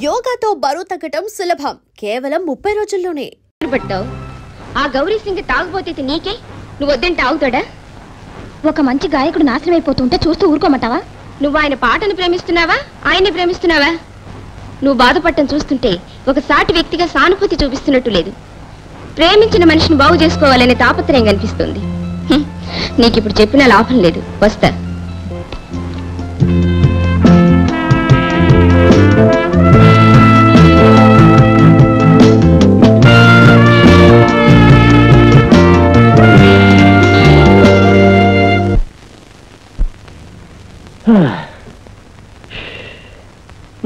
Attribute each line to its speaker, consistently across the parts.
Speaker 1: యోగాతో బరువు తగ్గటం సులభం, కేవలం 30 రోజుల్లోనే.
Speaker 2: ఆ గౌరీ సింగ్ తాగుపోతే నీకే, నువ్వు వద్దంటే ఆగుతాడా? ఒక మంచి గాయకుడు నాశనం అయిపోతుంటే చూస్తూ ఊరుకోమంటావా? నువ్వు ఆయన పాటను ప్రేమిస్తున్నావా, ఆయన్ని ప్రేమిస్తున్నావా? నువ్వు బాధపడటం చూస్తుంటే ఒక సాటి వ్యక్తిగా సానుభూతి చూపిస్తున్నట్టు లేదు. ప్రేమించిన మనిషిని బాగు చేసుకోవాలనే తాపత్రయం కనిపిస్తుంది. నీకు ఇప్పుడు చెప్పినా లాభం లేదు, వస్తా.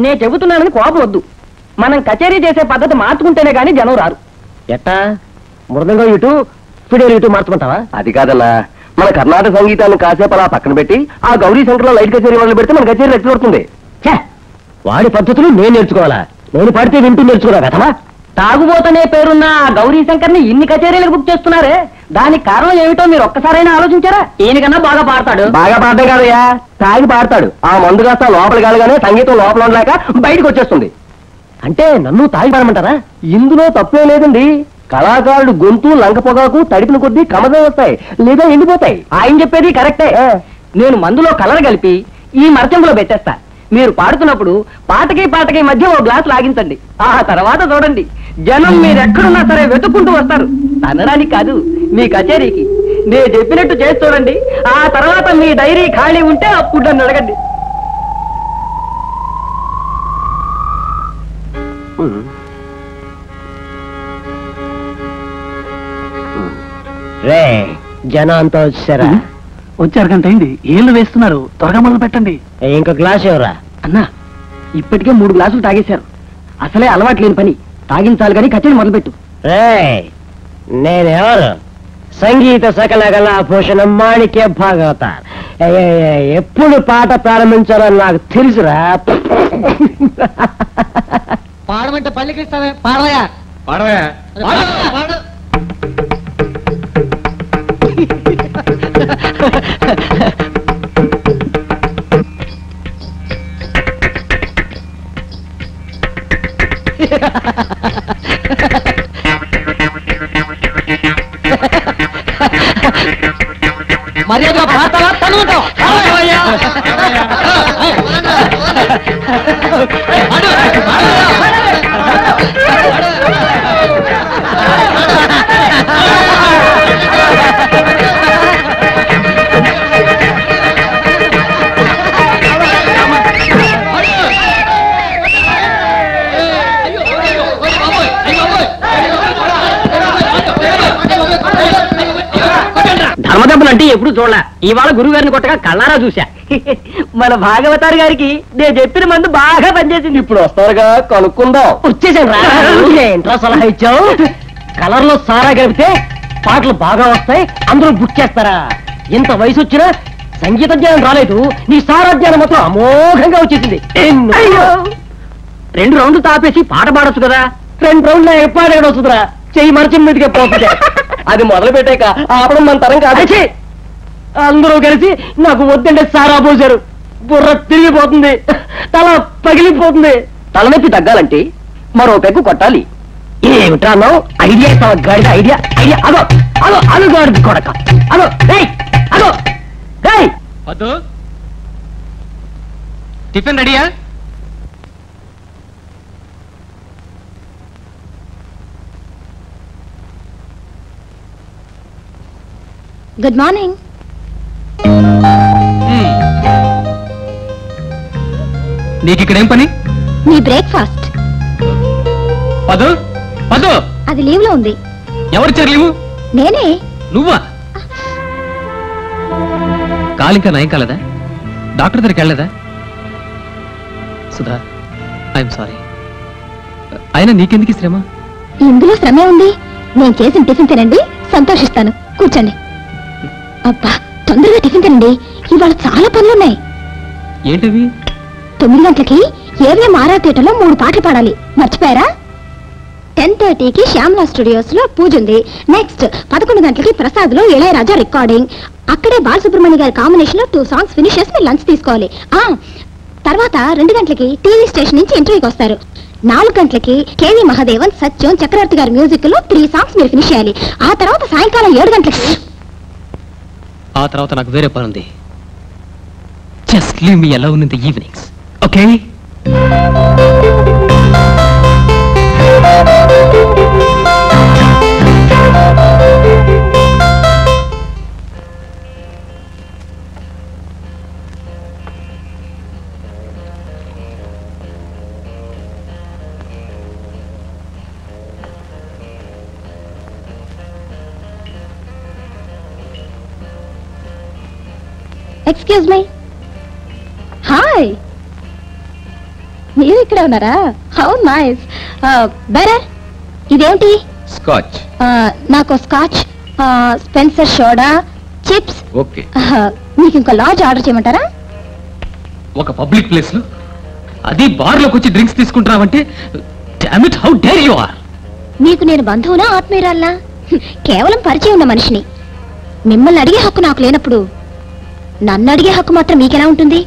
Speaker 3: నేను చెబుతున్నానని కోపం వద్దు. మనం కచేరీ చేసే పద్ధతి మార్చుకుంటేనే గానీ జనం రారు. ఎట్టా మృదంగం ఇటు ఫిడేలు ఇటు మార్చుకుంటావా? అది కాదన్నా, మన కర్ణాటక సంగీతాన్ని కాసేపు అలా పక్కన పెట్టి ఆ గౌరీ శంకర్లో లైట్ కచేరీ వాళ్ళు పెడితే మన కచేరీ ఎట్లా పడుతుంది? వాడి పద్ధతులు నేను నేర్చుకోవాలా? నేను పాడితే వింటూ నేర్చుకోరా కథమా? తాగుబోతనే పేరున్న ఆ గౌరీ శంకర్ని ఇన్ని కచేరీలకు బుక్ చేస్తున్నారే, దానికి కారణం ఏమిటో మీరు ఒక్కసారైనా ఆలోచించారా? ఈయనకన్నా బాగా పాడతాడు. బాగా పాడడం కాదయ్యా, తాగి పాడతాడు. ఆ మందు కాస్త లోపల కాదుగానే సంగీతం లోపల ఉండలేక బయటకు వచ్చేస్తుంది. అంటే నన్ను తాగి పాడమంటారా? ఇందులో తప్పే లేదండి. కళాకారుడు గొంతు లంక పొగాకు తడిపిన కొద్దీ కమదే వస్తాయి, లేదా ఎండిపోతాయి. ఆయన చెప్పేది కరెక్టే. నేను మందులో కలర్ కలిపి ఈ మరచెంబులో పెట్టేస్తా. మీరు పాడుతున్నప్పుడు పాటకి మధ్య ఓ గ్లాసు లాగించండి. ఆ తర్వాత చూడండి, జనం మీరెక్కడున్నా సరే వెతుక్కుంటూ వస్తారు. తనడానికి కాదు, మీ కచేరీకి. నేను చెప్పినట్టు చేసి చూడండి. ఆ తర్వాత మీ డైరీ ఖాళీ ఉంటే అప్పుడు నన్ను అడగండి. రే జనం అంతా వచ్చారా?
Speaker 4: వచ్చారు గంట అయింది. ఏళ్ళు వేస్తున్నారు, త్వరగా మొదలు పెట్టండి.
Speaker 3: ఇంకో గ్లాస్ ఎవరా?
Speaker 4: అన్నా, ఇప్పటికే 3 గ్లాసులు తాగేశారు. అసలే అలవాటు లేని పని, తాగించాలి కానీ కచేరీ మొదలుపెట్టు.
Speaker 3: నేనెవరు? సంగీత సకల కళా భూషణం మాణిక్య భాగవత. ఎప్పుడు పాట ప్రారంభించాలని నాకు తెలుసురా.
Speaker 4: పాడమంటే పల్లికిస్తావే, పాడవయా
Speaker 5: పాడవయా.
Speaker 4: మర్యాదగా పాడతావా? తనుకుంటావు.
Speaker 3: ధర్మదెబ్బలు అంటే ఎప్పుడు చూడలే, ఇవాళ గురువు గారిని కొట్టగా కళ్ళారా చూశా. మన భాగవతారు గారికి నేను చెప్పిన మందు బాగా పనిచేసింది. ఇప్పుడు వస్తారుగా, కనుక్కుందాం. వచ్చేసాను. ఏంట్రా సలహా ఇచ్చావు? కలర్ లో సారా కలిపితే పాటలు బాగా వస్తాయి, అందరూ బుక్ చేస్తారా? ఇంత వయసు వచ్చినా సంగీత జ్ఞానం రాలేదు, నీ సారా జ్ఞానం మాత్రం అమోఘంగా వచ్చేసింది. 2 రౌండ్లు తాపేసి పాట పాడొచ్చు కదా. 2 రౌండ్లు ఎప్పుడు ఎక్కడ వస్తుందిరా? చెయ్యి మరచిన మీదకే పోతే అది మొదలు పెట్టాక ఆపడం మన తరం కాదు. అందరూ కలిసి నాకు వద్దంటే సారా పోసారు. బుర్ర తిరిగిపోతుంది, తల పగిలిపోతుంది. తలనొప్పి తగ్గాలంటే మరో పెగ్గు కొట్టాలి. ఏమిట్రా అన్నావు? ఐడియా ఇస్తావా? గాడిద ఐడియా ఐడియా. అదో అదో అను గాడిద కొడక. అదో అదో
Speaker 5: వద్దు. టిఫిన్ రెడీయా?
Speaker 2: Good morning.
Speaker 5: నీకు ఇక్కడేం పని?
Speaker 2: మీ బ్రేక్ఫాస్ట్.
Speaker 5: పదు పదు,
Speaker 2: అది లీవ్ లో ఉంది.
Speaker 5: ఎవరిచ్చారు లీవు?
Speaker 2: నేనే.
Speaker 5: నువ్వా? కాలు ఇంకా నయం కాలేదా? డాక్టర్ దగ్గరికి వెళ్ళలేదా? Sudha, I'm sorry. అయినా నీకెందుకు శ్రమ?
Speaker 2: ఇందులో శ్రమే ఉంది. నేను చేసిన టిఫిన్ తినండి, సంతోషిస్తాను. కూర్చోండి. అబ్బా, తొందరగా టిఫిన్ తినండి, ఇవాళ చాలా పనులున్నాయి.
Speaker 5: ఏంటివి?
Speaker 2: 9 గంటలకి ఏవిఎం ఆర్ఆర్ థియేటర్లో 3 పాటలు పాడాలి, మర్చిపోయారా? 10:30కి శ్యామలా స్టూడియోస్ లో పూజ ఉంది. నెక్స్ట్ 11 గంటలకి ప్రసాద్ లో ఇళయరాజా రికార్డింగ్. అక్కడే బాలసుబ్రహ్మణ్య గారి కాంబినేషన్ లో 2 సాంగ్స్ ఫినిష్ చేసి లంచ్ తీసుకోవాలి. తర్వాత 2 గంటలకి టీవీ స్టేషన్ నుంచి ఇంటర్వ్యూకి వస్తారు. 4 గంటలకి కేవీ మహాదేవన్, సత్యం, చక్రవర్తి గారి మ్యూజిక్ లో 3 సాంగ్స్ మీరు ఫినిష్ చేయాలి. ఆ తర్వాత సాయంకాలం 7 గంటలకి.
Speaker 5: ఆ తర్వాత నాకు వేరే పని ఉంది. Just leave me alone in the evenings, okay?
Speaker 2: Excuse me. Hi, మీరు ఇక్కడ ఉన్నారా? How nice. బెరర్, ఇదేంటి?
Speaker 5: స్కాచ్.
Speaker 2: నాకు scotch, Spencer soda, chips.
Speaker 5: Okay.
Speaker 2: మీకు ఇంకా లార్జ్ ఆర్డర్ చేయమంటారా?
Speaker 5: ఒక పబ్లిక్ ప్లేస్ లో, అది బార్ లోకి వచ్చి డ్రింక్స్ తీసుకుంటున్నావంటే damn it, how dare you are.
Speaker 2: మీకు నేను బంధువునా ఆత్మీయురాల్లా? కేవలం పరిచయం ఉన్న మనిషిని. మిమ్మల్ని అడిగే హక్కు నాకు లేనప్పుడు నన్ను అడిగే హక్కు మాత్రం మీకెలా ఉంటుంది?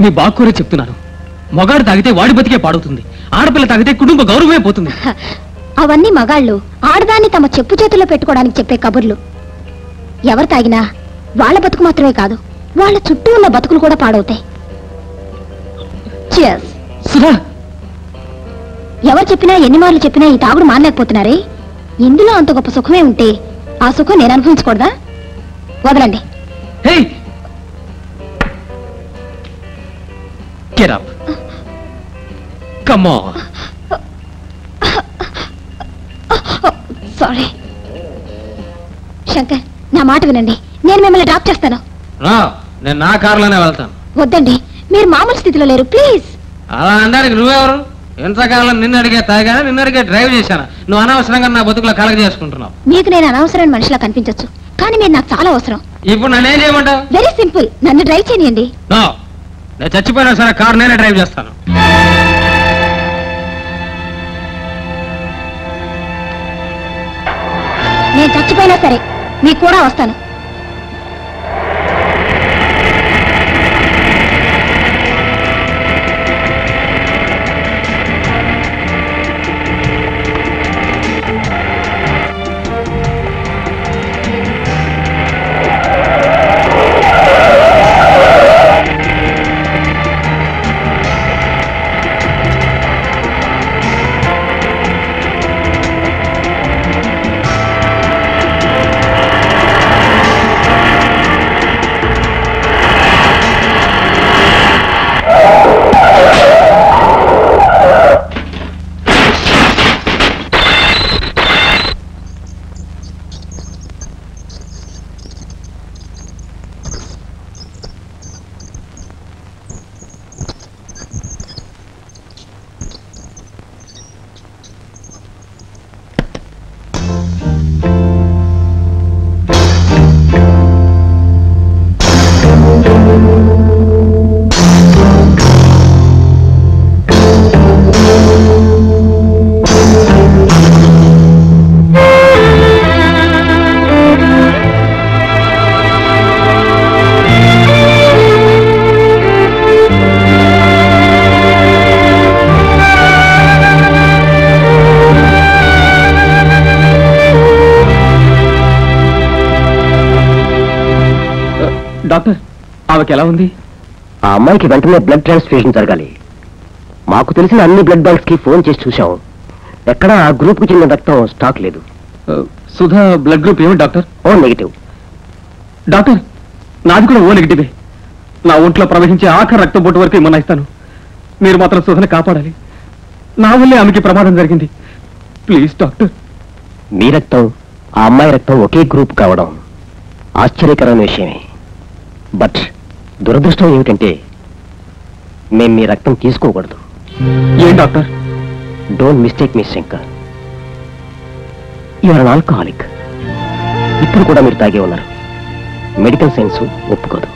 Speaker 5: నీ బాక్కూరే చెప్తున్నాను. మగాడు తాగితే వాడి బతికే పాడవుతుంది, ఆడపిల్ల తాగితే కుటుంబ గౌరవమే పోతుంది.
Speaker 2: అవన్నీ మగాళ్ళు ఆడదాన్ని తమ చెప్పు చేతుల్లో పెట్టుకోవడానికి చెప్పే కబుర్లు. ఎవరు తాగినా వాళ్ళ బతుకు మాత్రమే కాదు, వాళ్ళ చుట్టూ ఉన్న బతుకులు కూడా పాడవుతాయి. Cheers.
Speaker 5: సుధా,
Speaker 2: ఎవరు చెప్పినా ఎన్ని మార్లు చెప్పినా ఈ తాగుడు మానలేకపోతున్నారే. ఇందులో అంత గొప్ప సుఖమే ఉంటే ఆ సుఖం నేను అనుభవించకూడదా? వదలండి.
Speaker 5: హే, get up. Come on.
Speaker 2: Sorry. Shankar, నా మాట వినండి. నేను మిమ్మల్ని డ్రాప్ చేస్తాను.
Speaker 5: నేను నా కారులోనే వెళ్తాను.
Speaker 2: వద్దండి, మీరు మామూలు స్థితిలో లేరు, ప్లీజ్.
Speaker 5: అలా అనడానికి నువ్వెవరు? ఎంతకాలం నిన్ను అడిగే తాగానా, నిన్ను అడిగే డ్రైవ్ చేశానా? నువ్వు అనవసరంగా నా బతుకులో కలగ చేసుకుంటున్నావు.
Speaker 2: మీకు నేను అనవసరమైన మనిషిలా కనిపించొచ్చు, కానీ మీరు నాకు చాలా అవసరం.
Speaker 5: ఇప్పుడు నన్నేం చేయమంటావు?
Speaker 2: వెరీ సింపుల్, నన్ను డ్రైవ్ చేయనియండి.
Speaker 5: నో, నేను చచ్చిపోయినా సరే కారు నేనే డ్రైవ్ చేస్తాను.
Speaker 2: నేను చచ్చిపోయినా సరే మీకు కూడా వస్తాను.
Speaker 5: డాక్టర్, ఆమెకి ఎలా ఉంది?
Speaker 3: ఆ అమ్మాయికి వెంటనే బ్లడ్ ట్రాన్స్ఫ్యూషన్ జరగాలి. మాకు తెలిసిన అన్ని బ్లడ్ బ్యాంక్స్ కి ఫోన్ చేసి చూశాం, ఎక్కడ ఆ గ్రూప్ కు చెందిన రక్తం స్టాక్ లేదు.
Speaker 5: సుధా బ్లడ్ గ్రూప్ ఏమిటి డాక్టర్?
Speaker 3: O negative.
Speaker 5: డాక్టర్, నాది కూడా ఓ నెగిటివే. నా ఒంట్లో ప్రవహించే ఆఖరి రక్తం బొట్టు వరకు ఏమన్నా ఇస్తాను. మీరు మాత్రం సుధని కాపాడాలి. నా వల్లే ఆమెకి ప్రమాదం జరిగింది. Please doctor.
Speaker 3: మీ రక్తం ఆ అమ్మాయి రక్తం ఒకే గ్రూప్ కావడం ఆశ్చర్యకరమైన విషయమే. బట్ దురదృష్టం ఏమిటంటే మేము మీ రక్తం తీసుకోకూడదు.
Speaker 5: ఏం doctor?
Speaker 3: Don't mistake me Shankar, you are an alcoholic. ఇప్పుడు కూడా మీరు తాగే ఉన్నారు. మెడికల్ సైన్స్ ఒప్పుకోదు.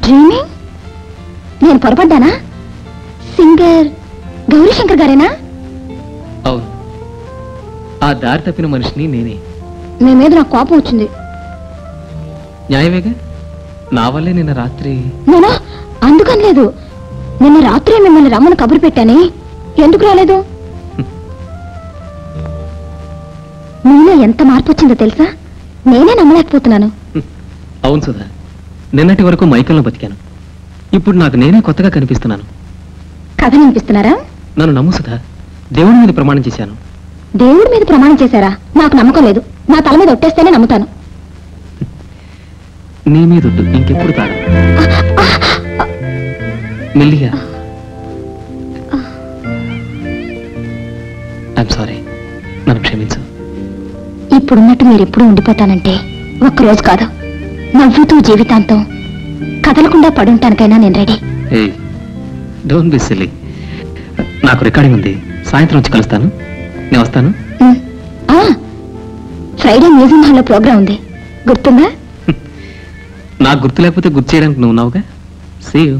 Speaker 2: డ్రీమింగ్? నేను పొరపడ్డానా? సింగర్ గౌరీశంకర్ గారేనా?
Speaker 5: అవును, ఆ దారి తప్పిన మనిషిని నేనే.
Speaker 2: మీ మీద నాకు కోపం వచ్చింది.
Speaker 5: న్యాయమేగా, నా వల్లే నిన్న రాత్రి.
Speaker 2: నేనా? అందుకని లేదు. నిన్న రాత్రి మిమ్మల్ని రమ్మని కబురు పెట్టానే, ఎందుకు రాలేదు? మీలో ఎంత మార్పు వచ్చిందో తెలుసా? నేనే నమ్మలేకపోతున్నాను.
Speaker 5: అవును సుధా, నిన్నటి వరకు మైకంలో బతికాను. ఇప్పుడు నాకు నేనే కొత్తగా కనిపిస్తున్నాను.
Speaker 2: కథ వినిపిస్తున్నారా?
Speaker 5: నన్ను నమ్ము సుధా, దేవుడి మీద ప్రమాణం చేశాను.
Speaker 2: దేవుడి మీద ప్రమాణం చేశారా? నాకు నమ్మకం లేదు. నా తల మీద ఒట్టేస్తేనే నమ్ముతాను.
Speaker 5: నీ మీద ఇంకెప్పుడు తాగను. మెల్లిగా. ఐఎమ్ సారీ, నన్ను క్షమించు.
Speaker 2: ఇప్పుడున్నట్టు మీరు ఎప్పుడు ఉండిపోతానంటే ఒక్కరోజు కాదు, నవ్వుతూ జీవితాంతం కదలకుండా పడుంటానికైనా నేను రెడీ.
Speaker 5: Don't be silly. నాకు రికార్డింగ్ ఉంది, సాయంత్రం వచ్చి కలుస్తాను. నేను వస్తాను.
Speaker 2: ఫ్రైడే మ్యూజియం హాల్లో ప్రోగ్రాం ఉంది, గుర్తుందా?
Speaker 5: నాకు గుర్తు లేకపోతే గుర్తు చేయడానికి నువ్వు ఉన్నావుగా. See you.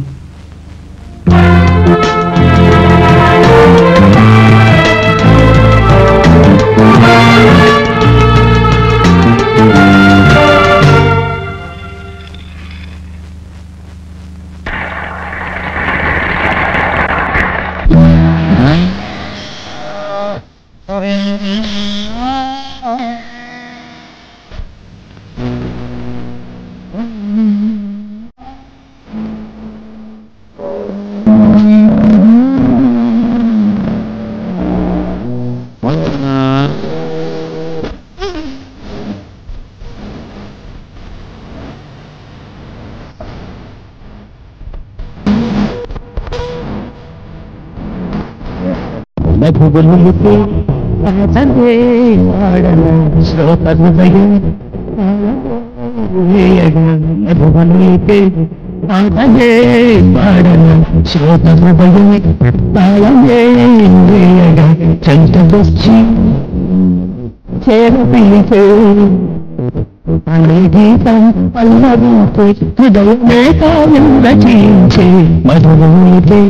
Speaker 6: గీతం పల్లవించే హృదయమే కావ్యం రచించే మధురమైతే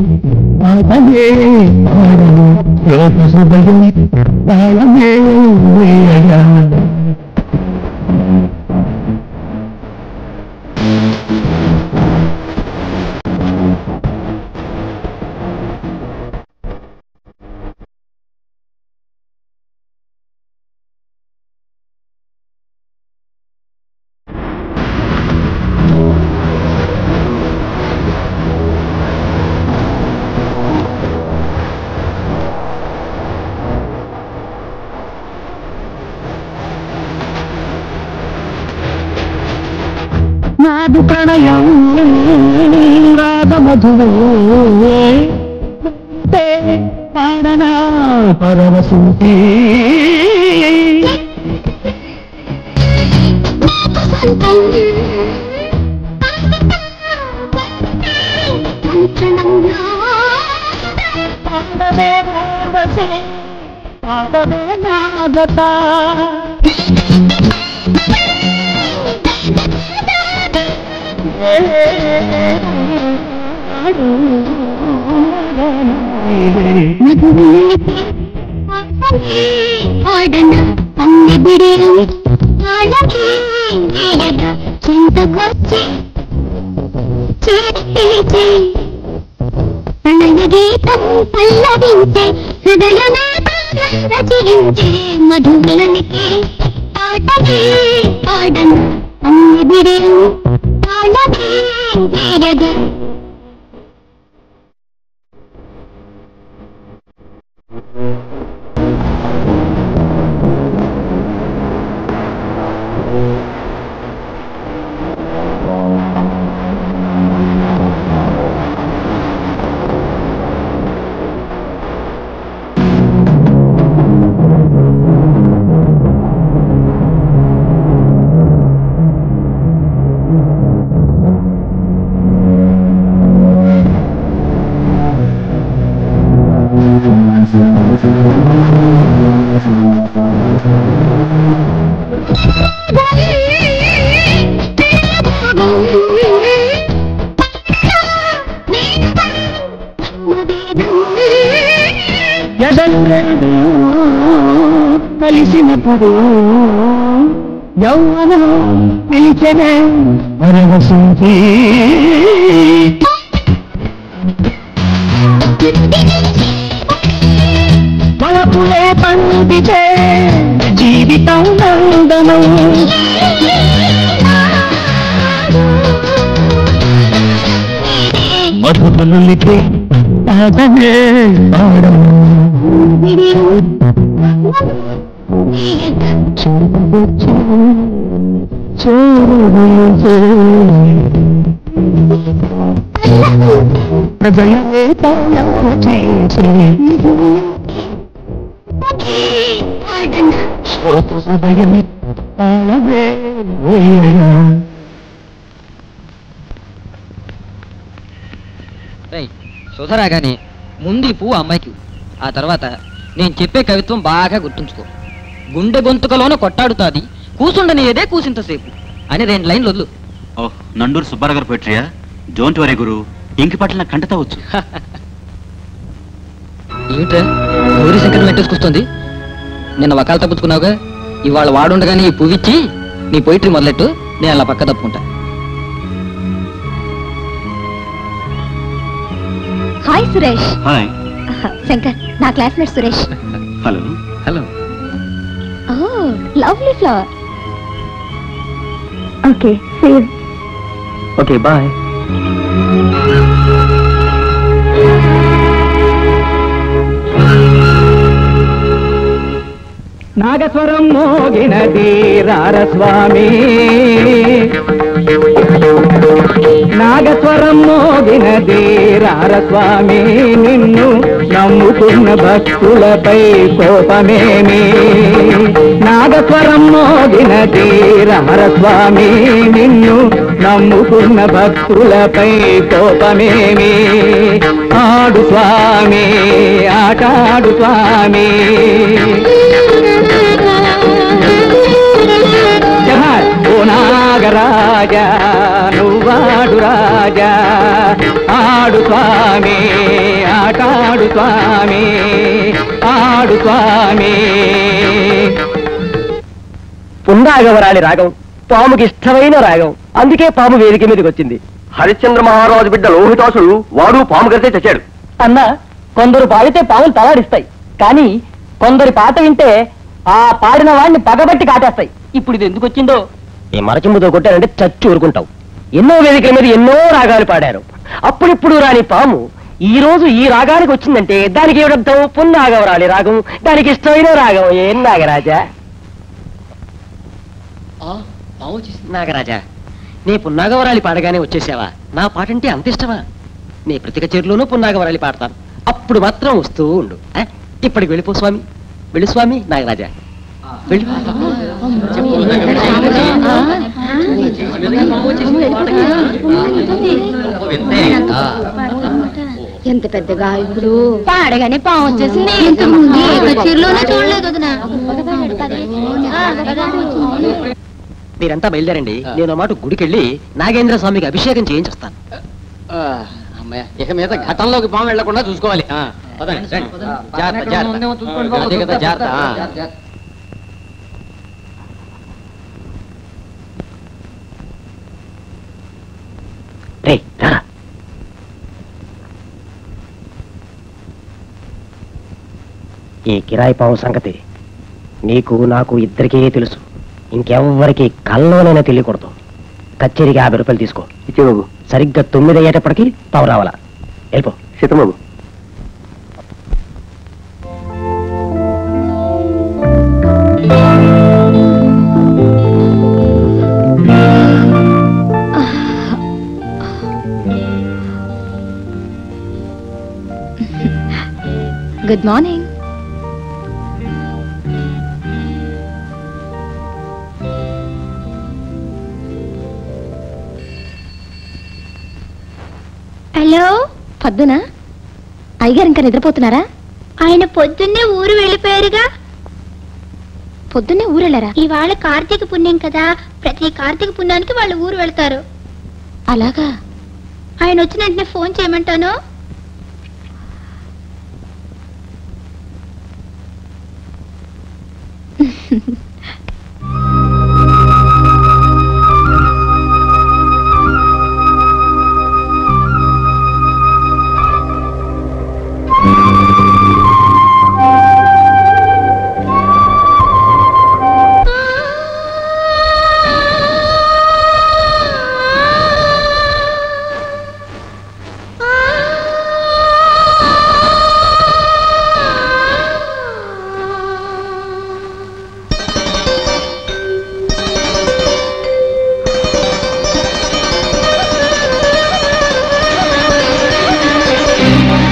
Speaker 6: పాటలే పాడను శ్రోత హృదయం తాళమే వేయగా. నాదు ప్రణయం రాధ మధువే పాడనా పరవశుంటే పాడవే పాడవే పాడవే నాగత గీతం పల్లవించే హృదయమే రచించే మధుమలనికి పాటలే పాడను అన్ని బిడలు పాడలే వేరగా.
Speaker 3: కలిసినప్పుడు యౌవనం పిలిచెనే మరవసించి వలపులే పండితే జీవితం నందనం మధుబనులితే పాదమే పాడము ప్రజలే తాళము చేసే హృదయమే తాళమే వేయగా
Speaker 4: సుధరాగానే ముందు ఈ పువ్వు అమ్మాయికి, ఆ తర్వాత నేను చెప్పే కవిత్వం బాగా గుర్తుంచుకో. గుండె గొంతుకలోన కొట్టాడుతాది, కూసుండని ఏదే కూసింతసేపు అని 2 లైన్లు వదులు.
Speaker 7: ఓహ్, నండూరు సుబ్బారావు గారు పోయిట్రియా? డోంట్ వరీ గురు, ఇంకి పట్ల కంటతావచ్చు.
Speaker 4: ఏమిట్రా గౌరీ శంకరం పెట్టేసుకొస్తుంది? నిన్న వకాలు తప్పుకున్నావుగా, ఇవాళ వాడుండగానే ఈ పువ్విచ్చి నీ పోయిట్రీ మొదలెట్టు, నేను అలా పక్క తప్పుకుంటా.
Speaker 2: హాయ్ సురేష్.
Speaker 7: హాయ్.
Speaker 2: శంకర్, నా classmate Suresh.
Speaker 7: Hello.
Speaker 4: Hello.
Speaker 2: Lovely flower.
Speaker 3: Okay, see you. Okay, bye. నాగస్వరం మోగినది రారస్వామి, నాగస్వరం మోగినది రారస్వామి, నిన్ను నమ్ముకున్న భక్తులపై కోపమేమి. నాగస్వరం మోగినది రారస్వామి, నిన్ను నమ్ముకున్న భక్తులపై కోపమేమి. ఆడు స్వామి, ఆటాడు స్వామి. ఓ నాగరాజా నువ్వాడు రాజా, ఆడు స్వామి, ఆటాడు స్వామి, ఆడు స్వామి. పుండాగవరాలి రాగం పాముకి ఇష్టమైన రాగం, అందుకే పాము వేదిక మీదకి వచ్చింది.
Speaker 5: హరిశ్చంద్ర మహారాజు బిడ్డ లోహితాసుడు వాడు పాము కడితే చచ్చాడు.
Speaker 3: అన్న, కొందరు పాడితే పాములు తలాడిస్తాయి, కానీ కొందరి పాట వింటే ఆ పాడిన వాడిని పగబట్టి కాటేస్తాయి. ఇప్పుడు ఇది ఎందుకు వచ్చిందో? ఈ మరచెంబుతో కొట్టారంటే చచ్చి ఊరుకుంటావు. ఎన్నో వేదికల మీద ఎన్నో రాగాలు పాడారు, అప్పుడిప్పుడు రాని పాము ఈ రోజు ఈ రాగానికి వచ్చిందంటే దానికి ఏమిటర్థం? పున్నాగవరాలి రాగం, దానికి ఇష్టమైన రాగం. ఏం నాగరాజా? నాగరాజా, నీ పున్నాగవరాలి పాడగానే వచ్చేసావా? నా పాటంటే అంత ఇష్టమా? నీ ప్రతి కచేరీలోనూ పున్నాగవరాలి పాడతాను, అప్పుడు మాత్రం వస్తూ ఉండు. ఇప్పటికి వెళ్ళిపో స్వామి, వెళ్ళు స్వామి. నాగరాజా వెళ్ళు.
Speaker 2: ఎంత పెద్ద గాయకుడు, పాడగానే పాము వచ్చేసింది. చీరలోనే చూడలేదు వదినా.
Speaker 3: మీరంతా బయలుదేరండి, నేను మాట గుడికెళ్ళి నాగేంద్ర స్వామికి అభిషేకం చేయించొస్తాను.
Speaker 4: అమ్మాయ, ఇక మీద ఘటంలోకి పాము వెళ్లకుండా చూసుకోవాలి.
Speaker 3: ఈ కిరాయి పాము సంగతి నీకు నాకు ఇద్దరికీ తెలుసు, ఇంకెవ్వరికి కల్లోనైనా తెలియకూడదు. కచేరీకి 50 రూపాయలు తీసుకో.
Speaker 5: ఇచ్చేబాబు.
Speaker 3: సరిగ్గా 9 అయ్యేటప్పటికి పావు రావాలా. వెళ్ళిపో.
Speaker 5: సీతబాబు.
Speaker 2: Good morning.
Speaker 6: హలో,
Speaker 2: పొద్దున అయ్యగారు ఇంకా నిద్రపోతున్నారా?
Speaker 6: ఆయన పొద్దున్నే ఊరు వెళ్ళిపోయారుగా.
Speaker 2: పొద్దున్నే ఊరెళ్ళారా?
Speaker 6: ఇవాళ కార్తీక పుణ్యం కదా, ప్రతి కార్తీక పుణ్యానికి వాళ్ళు ఊరు వెళ్తారు.
Speaker 2: అలాగా?
Speaker 6: ఆయన వచ్చిన వెంటనే ఫోన్ చేయమంటాను.